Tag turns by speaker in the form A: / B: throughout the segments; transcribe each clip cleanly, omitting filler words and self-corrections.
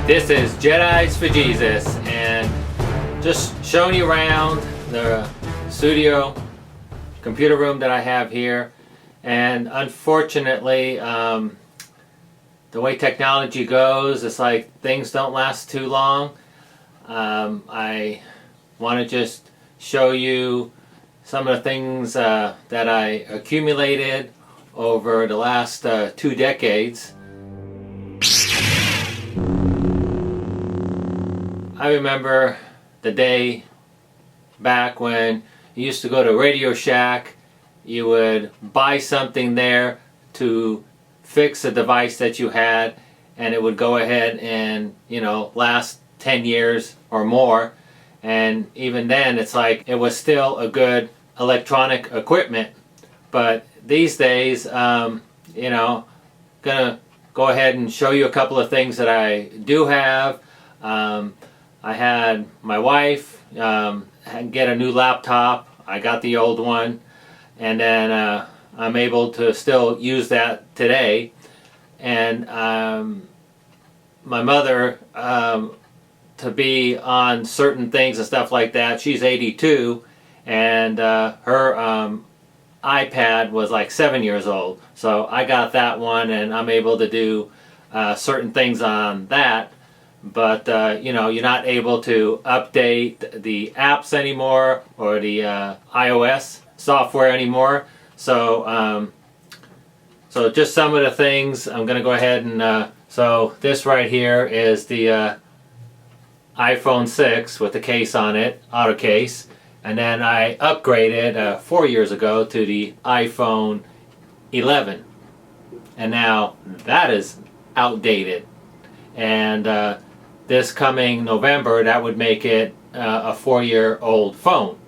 A: This is Jedis for Jesus, and just showing you around the studio computer room that I have here. And unfortunately, the way technology goes, it's like things don't last too long. I want to just show you some of the things that I accumulated over the last 2 decades. I remember the day back when you used to go to Radio Shack. You would buy something there to fix a device that you had, and it would go ahead and, last 10 years or more. And even then, it's like it was still a good electronic equipment. But these days, gonna go ahead and show you a couple of things that I do have. I had my wife get a new laptop. I got the old one, and then I'm able to still use that today. And my mother, to be on certain things and stuff like that, she's 82, and her iPad was like 7 years old. So I got that one, and I'm able to do certain things on that. But you're not able to update the apps anymore, or the iOS software anymore. So so just some of the things I'm going to go ahead and so this right here is the iPhone 6 with the case on it, auto case, and then I upgraded 4 years ago to the iPhone 11, and now that is outdated. And this coming November, that would make it a 4-year-old phone.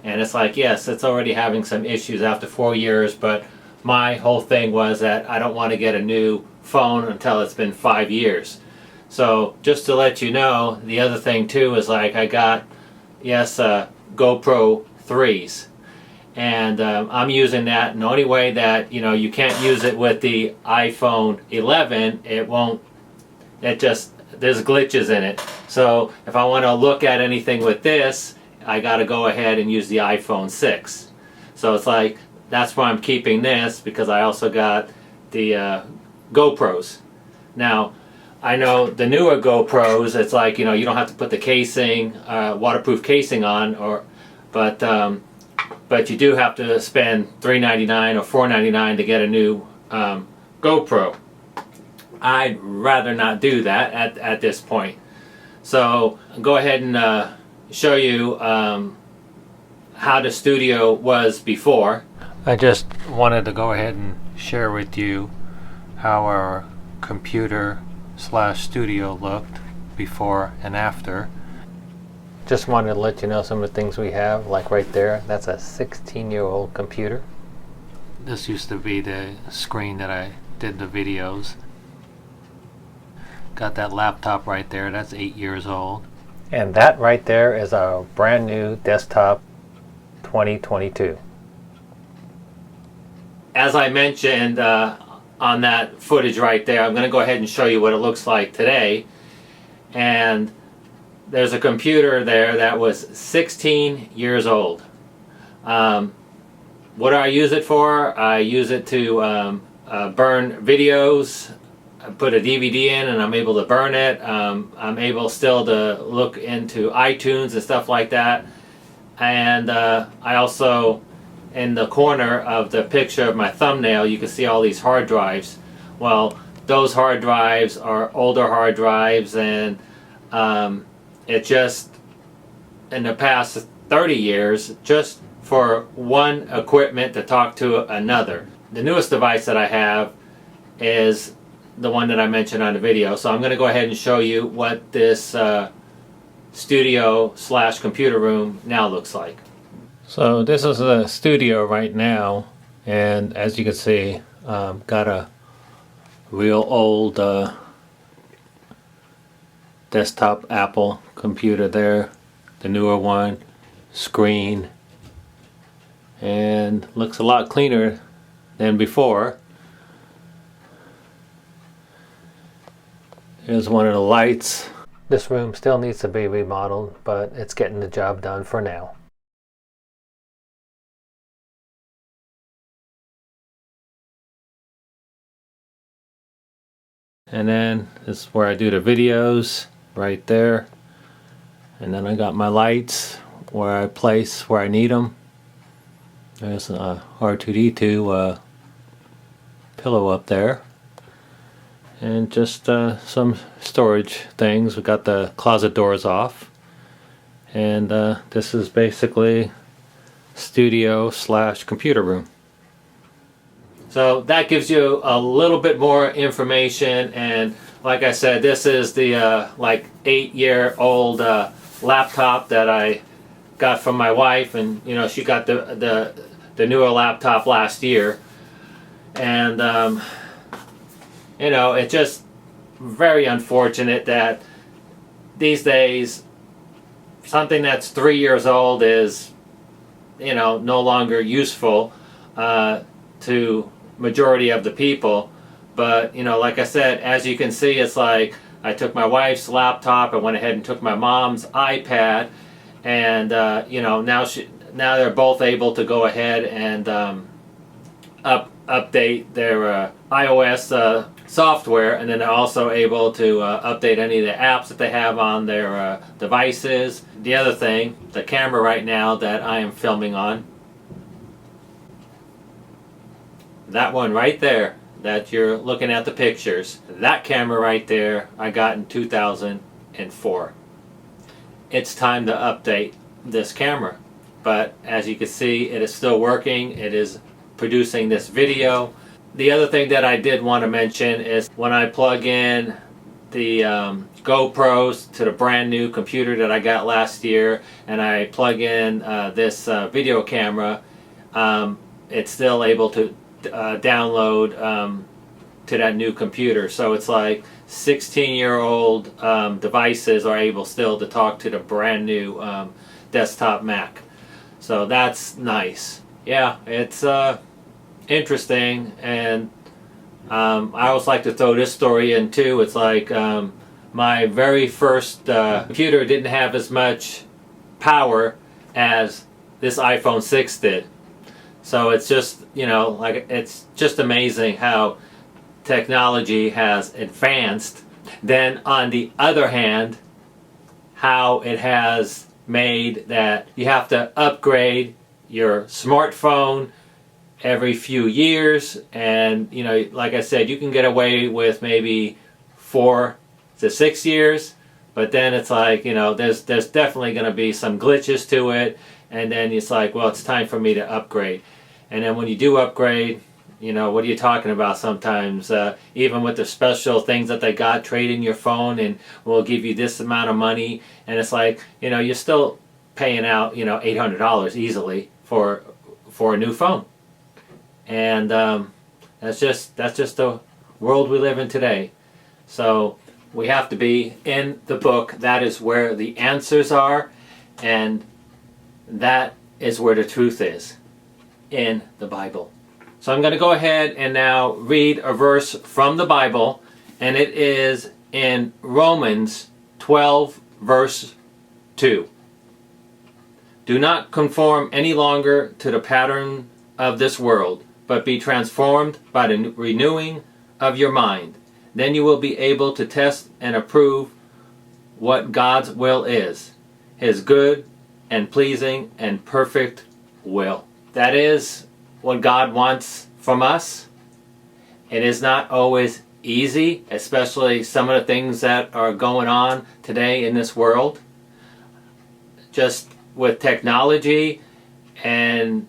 A: And it's like, yes, it's already having some issues after 4 years, but my whole thing was that I don't want to get a new phone until it's been 5 years. So just to let you know, the other thing too is like I got, GoPro 3s. And I'm using that, and the only way that, you can't use it with the iPhone 11, there's glitches in it. So if I want to look at anything with this, I got to go ahead and use the iPhone 6. So it's like, that's why I'm keeping this, because I also got the GoPros. Now, I know the newer GoPros, it's like, you don't have to put the casing, waterproof casing on, but you do have to spend $3.99 or $4.99 to get a new GoPro. I'd rather not do that at this point. So go ahead and show you how the studio was before. I just wanted to go ahead and share with you how our computer/studio looked before and after. Just wanted to let you know some of the things we have, like right there. That's a 16-year-old computer. This used to be the screen that I did the videos. Got that laptop right there, that's 8 years old. And that right there is our brand new desktop 2022. As I mentioned on that footage right there, I'm going to go ahead and show you what it looks like today. And there's a computer there that was 16 years old. What do I use it for? I use it to burn videos. I put a DVD in and I'm able to burn it. I'm able still to look into iTunes and stuff like that. And I also, in the corner of the picture of my thumbnail, you can see all these hard drives. Well, those hard drives are older hard drives, and it just, in the past 30 years, just for one equipment to talk to another. The newest device that I have is the one that I mentioned on the video. So I'm going to go ahead and show you what this studio/computer room now looks like. So this is the studio right now, and as you can see, got a real old desktop Apple computer there, the newer one, screen, and looks a lot cleaner than before. Here's one of the lights This room still needs to be remodeled, but it's getting the job done for now. And then this is where I do the videos, right there. And then I got my lights where I place where I need them. There's a R2D2 pillow up there. And just some storage things. We got the closet doors off. And this is basically studio /, computer room. So that gives you a little bit more information, and like I said, this is the like 8-year-old laptop that I got from my wife, and you know, she got the newer laptop last year, and you know, it's just very unfortunate that these days something that's 3 years old is, you know, no longer useful to majority of the people. But you know, like I said, as you can see, it's like I took my wife's laptop, I went ahead and took my mom's iPad, and you know, now they're both able to go ahead and update their iOS software, and then they're also able to update any of the apps that they have on their devices. The other thing, the camera right now that I am filming on, that one right there that you're looking at the pictures, that camera right there I got in 2004. It's time to update this camera, but as you can see, it is still working. It is producing this video. The other thing that I did want to mention is when I plug in the GoPros to the brand new computer that I got last year, and I plug in this video camera, it's still able to download to that new computer. So it's like 16-year-old devices are able still to talk to the brand new desktop Mac. So that's nice. Yeah, it's interesting, and I always like to throw this story in too. It's like my very first computer didn't have as much power as this iPhone 6 did. So it's just, you know, like, it's just amazing how technology has advanced. Then on the other hand, how it has made that you have to upgrade your smartphone every few years, and you know, like I said, you can get away with maybe 4 to 6 years, but then it's like, you know, there's definitely going to be some glitches to it, and then it's like, well, it's time for me to upgrade. And then when you do upgrade, you know, what are you talking about sometimes? Even with the special things that they got, trade in your phone and we'll give you this amount of money, and it's like, you know, you're still paying out, you know, $800 easily for a new phone. And that's just the world we live in today. So we have to be in the book. That is where the answers are, and that is where the truth is, in the Bible. So I'm going to go ahead and now read a verse from the Bible, and it is in Romans 12 verse 2. Do not conform any longer to the pattern of this world, but be transformed by the renewing of your mind. Then you will be able to test and approve what God's will is, His good and pleasing and perfect will. That is what God wants from us. It is not always easy, especially some of the things that are going on today in this world. Just with technology, and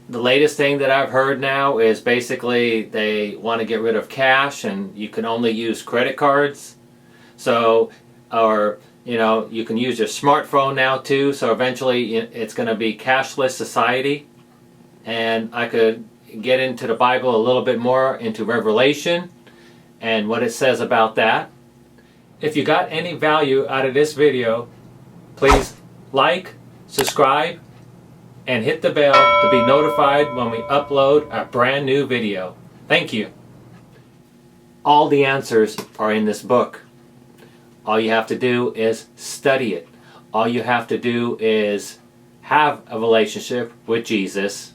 A: the latest thing that I've heard now is basically they want to get rid of cash and you can only use credit cards. So, or you know, you can use your smartphone now too. So eventually it's going to be cashless society. And I could get into the Bible a little bit more, into Revelation and what it says about that. If you got any value out of this video, please like, subscribe, and hit the bell to be notified when we upload a brand new video. Thank you. All the answers are in this book. All you have to do is study it. All you have to do is have a relationship with Jesus,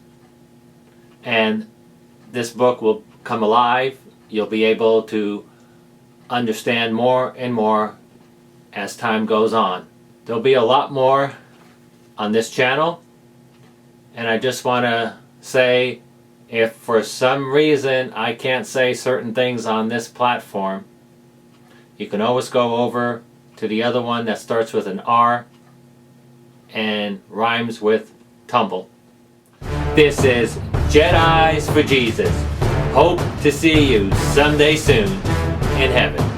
A: and this book will come alive. You'll be able to understand more and more as time goes on. There'll be a lot more on this channel, and I just want to say, if for some reason I can't say certain things on this platform, you can always go over to the other one that starts with an R and rhymes with tumble. This is Jedis for Jesus. Hope to see you someday soon in heaven.